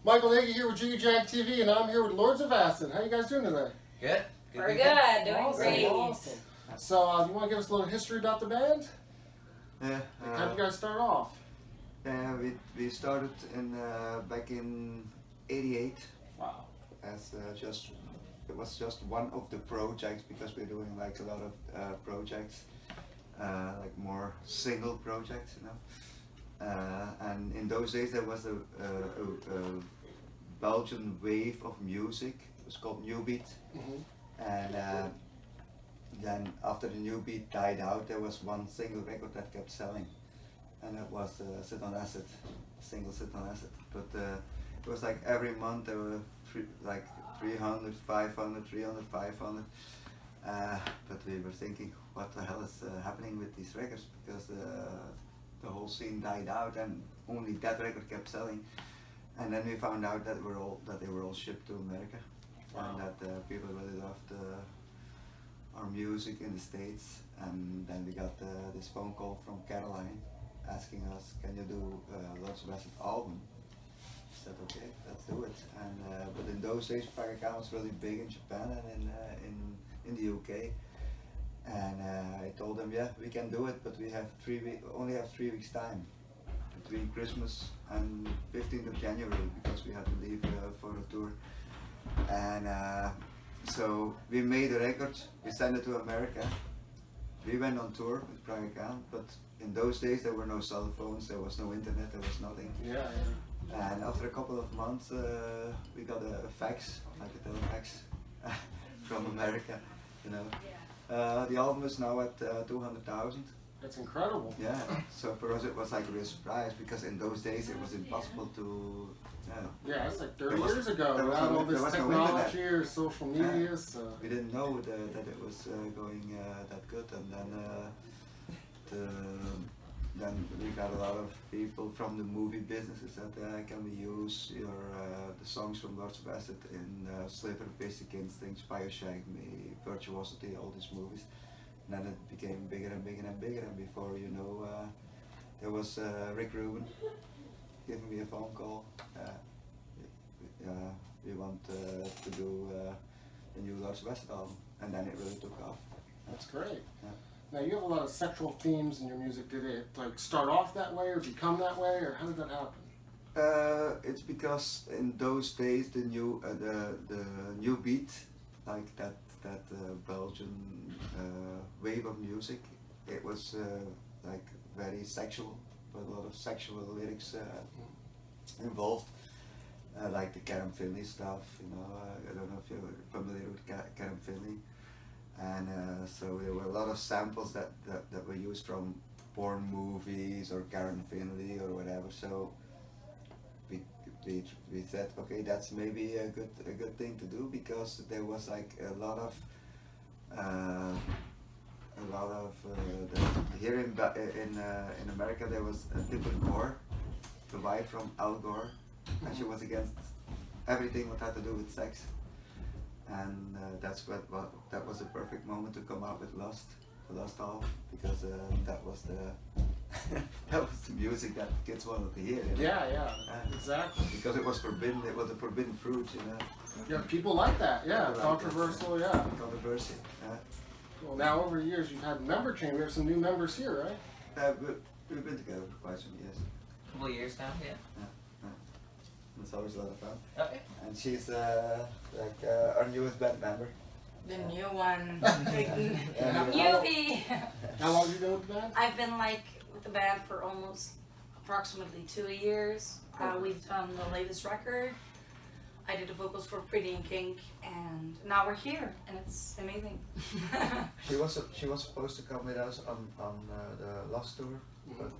Michael Nagy here with Jiggy Jag TV, and I'm here with Lords of Acid. How you guys doing today? Good. We're good. Doing Awesome, great. awesome. So, you want to give us a little history about the band? Yeah. How did you guys start off? Yeah, we started in back in '88 Wow. as it was just one of the projects, because we're doing like a lot of projects, like more single projects, you know. And in those days there was a Belgian wave of music. It was called New Beat, and then after the New Beat died out, there was one single record that kept selling, and that was Sit on Acid, single Sit on Acid. But it was like every month there were like 300, 500, 300, 500. But we were thinking, what the hell is happening with these records? Because the whole scene died out, and only that record kept selling. And then we found out that they were all shipped to America, and that people really loved our music in the States. And then we got this phone call from Caroline asking us, can you do Lords of Acid album? I said, okay, let's do it. And but in those days, KJAG was really big in Japan and in the UK. And I told them, yeah, we can do it, but we have only have 3 weeks time between Christmas and 15th of January, because we had to leave for a tour. And so we made a record, we sent it to America. We went on tour with KJAG, but in those days there were no cell phones, there was no internet, there was nothing. Yeah. And after a couple of months, we got a fax, like a telefax, from America, you know. The album is now at 200,000. That's incredible. Yeah, so for us it was like a real surprise, because in those days it was impossible to. Yeah, it's like 30 years ago. There was Without no- all there this was no technology internet. or social media, so. We didn't know that it was going that good, and then we got a lot of people from the movie business who said, can we use the songs from Lords of Acid in Sliver, Basic Instincts, KJAG, Virtuosity, all these movies. And then it became bigger and bigger and bigger, and before you know, there was Rick Rubin giving me a phone call. We want to do the new Lords of Acid album, and then it really took off. That's great. Yeah. Now, you have a lot of sexual themes in your music. Did it like start off that way or become that way, or how did that happen? It's because in those days the new beat, like that Belgian wave of music, it was like very sexual, with a lot of sexual lyrics involved, like the Karen Finley stuff. You know, I don't know if you're familiar with Karen Finley. And so there were a lot of samples that were used from porn movies or Karen Finley or whatever. So we said, okay, that's maybe a good thing to do, because there was like a lot of here in America there was Tipper Gore, the wife from Al Gore, and she was against everything what had to do with sex. And that was the perfect moment to come out with Lust, the Lust album, because that was the music that kids wanted to hear. You know? Yeah, exactly. Because it was forbidden, it was a forbidden fruit, you know. Yeah, people like that. Yeah, People like controversial. that. Yeah. Controversy. Well, now over the years you've had member change. We have some new members here, right? We've been together for quite some years. Couple of years now, yeah. It's always a lot of fun. Okay. And she's like our newest band member. The new one. Yeah. Newbie. How long have you been with the band? I've been like with the band for almost approximately 2 years. We've done the latest record. I did the vocals for Pretty in Kink, and now we're here, and it's amazing. She was supposed to come with us on the Lost tour, but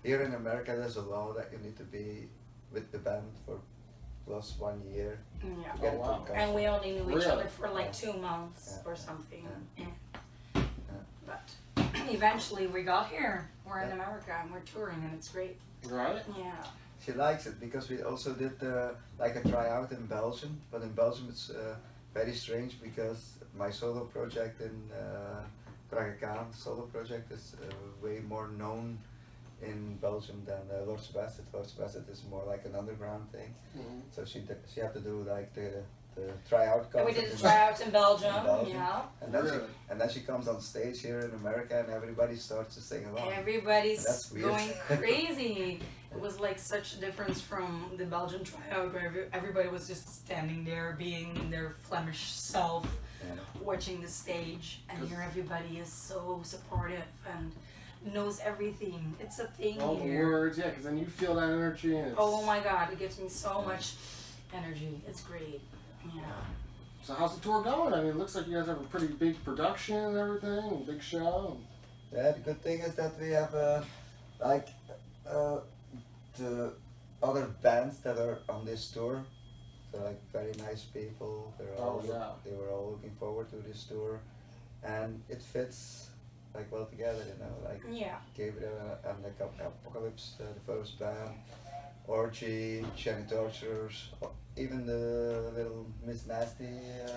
here in America there's a law that you need to be with the band for plus 1 year. Yeah. To get Oh, wow. a And we only knew each Really? other for like 2 months or something. Yeah. Yeah. But eventually we got here. We're in America and we're touring, and it's great. Right? Yeah. She likes it, because we also did like a tryout in Belgium, but in Belgium it's very strange, because my solo project in KJAG solo project is way more known in Belgium than Lords of Acid. Lords of Acid is more like an underground thing. So she had to do like the tryout And we concert did a tryout in Belgium, Belgium. yeah. And then she comes on stage here in America and everybody starts to sing along. Everybody's That's weird. going crazy. It was like such a difference from the Belgian tryout where everybody was just standing there being their Flemish self, watching the stage, and here everybody is so supportive and knows everything. It's a thing All the here. words, yeah, because then you feel that energy and it's... Oh my god, it gives me so much energy. It's great. Yeah. So how's the tour going? I mean, it looks like you guys have a pretty big production and everything, a big show. Yeah, the good thing is that we have the other bands that are on this tour. They're like very nice people. They were all looking forward to this tour, and it fits like well together, you know. Like Yeah. Gabriel and the Apocalypse, the first band, Orgy, Shiny Torturers, even the little Miss Nasty.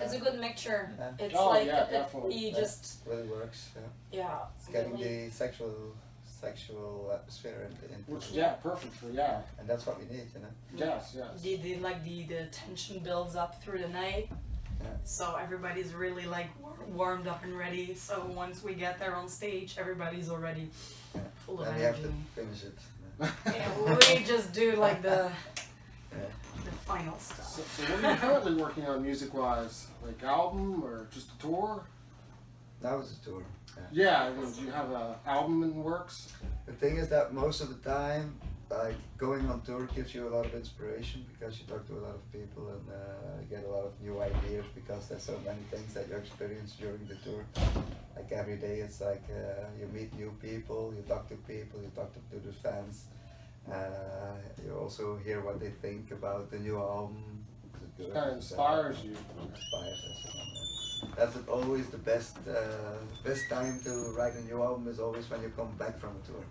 It's a good mixture. Yeah. It's Oh, like yeah, definitely. you just really works. Yeah. yeah. It's getting really- the sexual atmosphere into Which, yeah, perfect for, yeah. and that's what we need, you know. Yes, yes. The tension builds up through the night, Yeah. so everybody's really like warmed up and ready. So once we get there on stage, everybody's already Yeah. full of And we have energy. to finish it. Yeah, we just do like the final So, stuff. so what are you currently working on music-wise? Like album or just a tour? That was a tour. Yeah, I mean, do you have an album in the works? The thing is that most of the time, like going on tour gives you a lot of inspiration because you talk to a lot of people and get a lot of new ideas because there's so many things that you experience during the tour. Like every day, it's like you meet new people, you talk to the fans. You also hear what they think about the new album. It kind of inspires you. Inspires us. That's always the best time to write a new album is always when you come back from a tour.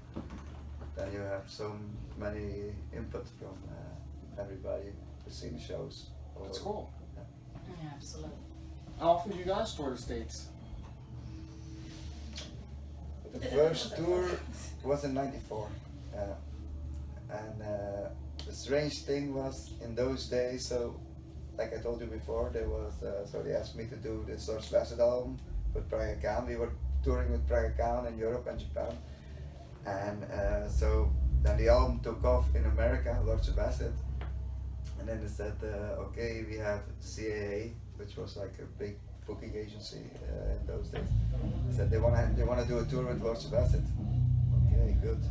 Then you have so many input from everybody who's seen the shows. That's cool. Yeah, absolutely. How often do you guys tour the States? The first tour was in '94, and the strange thing was in those days. So, like I told you before, there was so they asked me to do the Source Acid album with Praga Khan. We were touring with Praga Khan in Europe and Japan, and so then the album took off in America, Lords of Acid, and then they said, okay, we have CAA, which was like a big booking agency in those days. Said they wanna do a tour with Lords of Acid. Okay, good.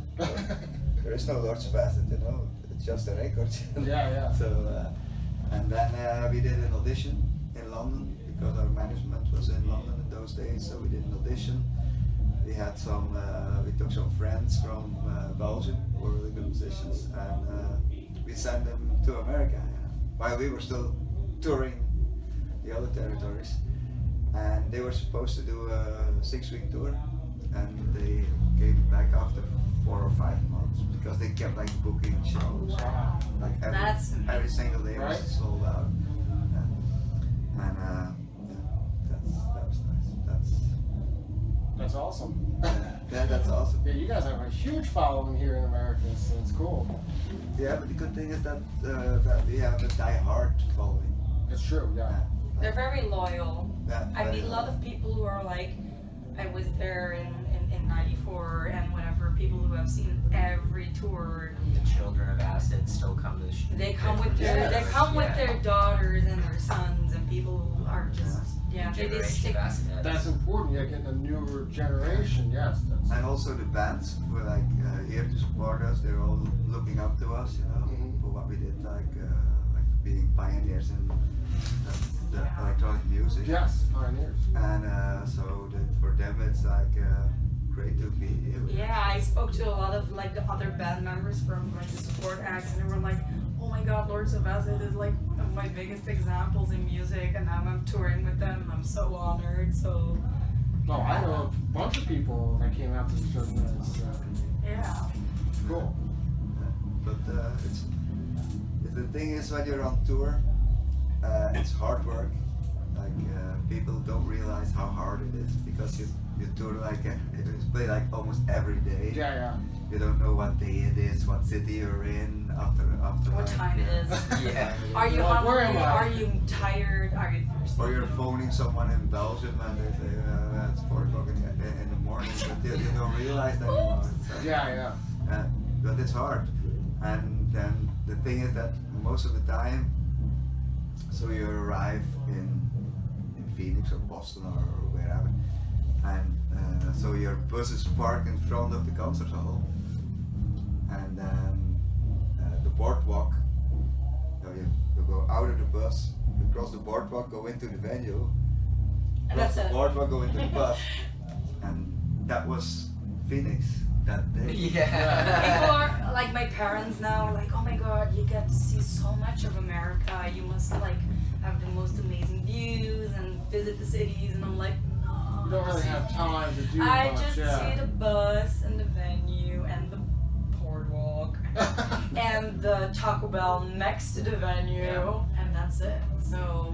There is no Lords of Acid, you know. It's just a record. Yeah, yeah. So and then we did an audition in London because our management was in London in those days. So we did an audition. We had we took some friends from Belgium who were really good musicians, and we sent them to America while we were still touring the other territories. And they were supposed to do a 6-week tour, and they came back after 4 or 5 months because they kept like booking shows. Wow. Like That's every single day right? was sold out. And that was nice. That's awesome. Yeah, that's awesome. Yeah, you guys have a huge following here in America, so it's cool. Yeah, but the good thing is that that we have a die-hard following. It's true, yeah. They're very loyal. Yeah, I meet a lot of people who are like, I was there in '94 and whatever, people who have seen every tour. The children of Acid still come to the show. They come with their daughters and their sons and people who are just they stick. That's important, yeah, getting a newer generation, yes. That's, And also the bands were like here to support us. They're all looking up to us, you know, for what we did, like being pioneers in the electronic music. yes, pioneers. And so for them it's like great to be here. with Yeah, I spoke to a lot of like the other band members from like the support acts, and they were like, "Oh my God, Lords of Acid is like one of my biggest examples in music, and now I'm touring with them. I'm so honored." So No, I know a bunch of people that came out to the show tonight. yeah, Cool. But the thing is when you're on tour, it's hard work. Like people don't realize how hard it is because you tour like you play like almost every day. Yeah, yeah. you don't know what day it is, what city you're in after What like, time it is. Yeah. Are you Like, where hungry? am I? Are you tired? Are you thirsty? Or you're phoning someone in Belgium and they say it's 4 o'clock in the morning, but you don't realize that anymore. So, Yeah. but it's hard. And then the thing is that most of the time, so you arrive in Phoenix or Boston or wherever, and so your bus is parked in front of the concert hall, and then the boardwalk, you go out of the bus, you cross the boardwalk, go into the venue, And cross that's the it. boardwalk, go into the bus, and that was Phoenix that day. Yeah. People are like my parents now, like, oh my god, you get to see so much of America. You must like have the most amazing views and visit the cities. And I'm like, no. You don't really have time to do I much. just see the bus and the venue and the boardwalk and the Taco Bell next to the venue, Yeah. and that's it. So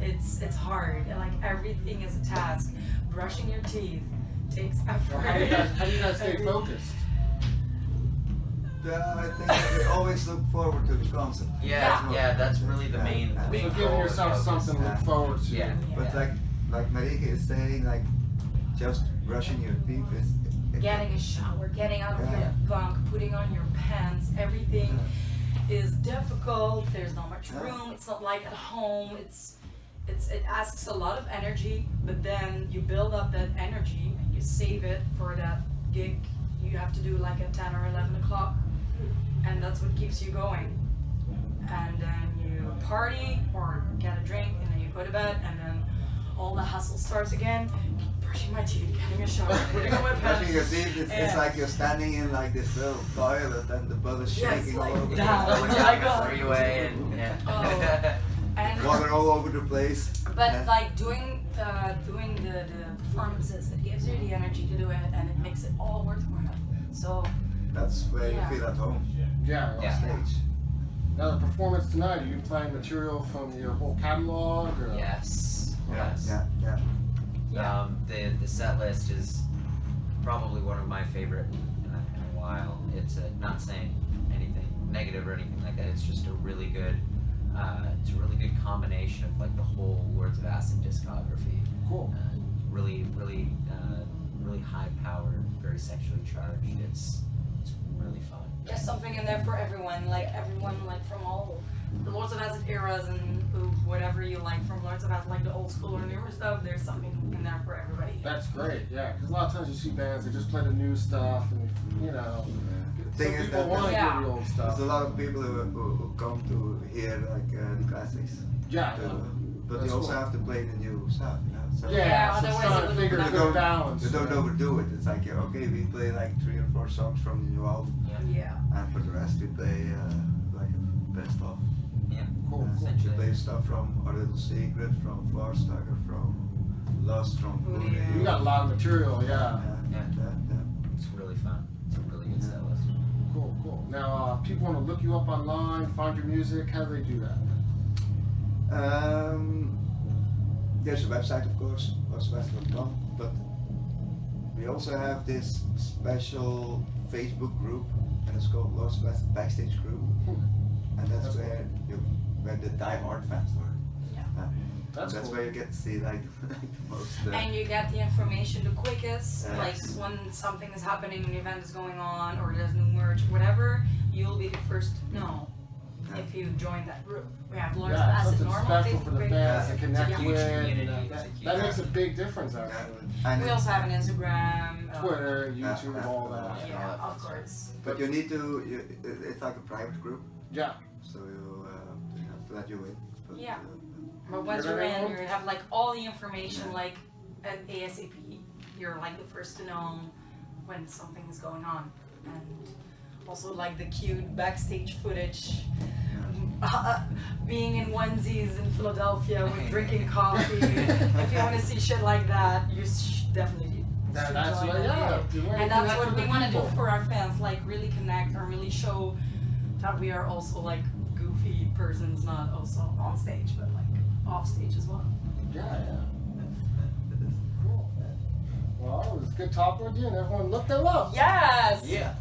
it's hard. And like everything is a task. Brushing your teeth takes effort. How do you guys stay focused? I think that we always look forward to the concert. Yeah, that's really the main So goal giving and yourself focus. something to look forward to. Yeah. But like Marike is saying, like just brushing your teeth is Getting a shower, getting out of Yeah. your bunk, putting on your pants, everything is difficult. There's not much Yeah. room. It's not like at home. It asks a lot of energy, but then you build up that energy and you save it for that gig you have to do like at 10 or 11 o'clock, and that's what keeps you going. And then you party or get a drink, and then you go to bed, and then all the hustle starts again. Brushing my teeth, getting a shower, putting on my pants. brushing your teeth. It's Yeah. like you're standing in like this little toilet and the butt is Yes, shaking like all over that. the Oh Going my down God. the freeway and yeah. Oh. And water all over the place. but Yeah. like doing the performances, it gives you the energy to do it, and it makes it all worthwhile. So That's where Yeah. you feel at home Yeah. on Yeah. stage. Now the performance tonight, are you playing material from your whole catalog? Or? Yes. Yes. Yeah. The set list is probably one of my favorite in a while. It's not saying anything negative or anything like that. It's just a really good combination of like the whole Lords of Acid discography. Cool. Really high powered, very sexually charged. It's really fun. there's something in there for everyone, like from all the Lords of Acid eras and whatever you like from Lords of Acid, like the old school or newer stuff. There's something in there for everybody. That's great, yeah. Because a lot of times you see bands that just play the new stuff, and you know, The thing some is people that want to Yeah. hear the old there's stuff. a lot of people who come to hear like the classics. Yeah, But That's you also cool. have to play the new stuff, you know. So yeah. Yeah, So it's otherwise trying it to would figure a never- good balance. You don't yeah. overdo it. It's like okay, we play like 3 or 4 songs from the new album, Yeah. and for the rest we play like a best of. Cool, We Essentially. play stuff from Our Little Secret, from Farstagger, from Lust, from Voodoo. Voodoo. You got a lot of material, yeah. Yeah. It's really fun. It's a really good set list. Cool. Now, if people want to look you up online, find your music, how do they do that? There's a website, of course, lostwest.com, but we also have this special Facebook group, and it's called Lost West Backstage Group, and that's where the die-hard fans are. Yeah. That's That's cool. where you get to see like the most. And you get the information the quickest, Yes. like when something is happening, an event is going on, or there's new merch, whatever, you'll be the first to know Yeah. if you join that group. We have Lords of Yeah, Acid something normal special Facebook for the group. bands to Yeah. connect It's a with. huge and community. that It's a that huge- makes a big difference, actually. And We also have an Instagram, Twitter, YouTube, Yeah. all that. yeah, of course. but you need to. It's like a private group, Yeah. so you have to let you in. But, Yeah. But once You're you're in, in. you have like all the information like at ASAP. You're like the first to know when something is going on, and also like the cute backstage footage. Being in onesies in Philadelphia with drinking coffee. If you want to see shit like that, you definitely That's join what, it. yeah. you wanna And that's connect what with we the want to do people. for our fans, like really connect and really show that we are also like goofy persons, not also on stage, but like off stage as well. Yeah. Cool. Well, it was good talking with you, and everyone look they love. Yes. Yeah.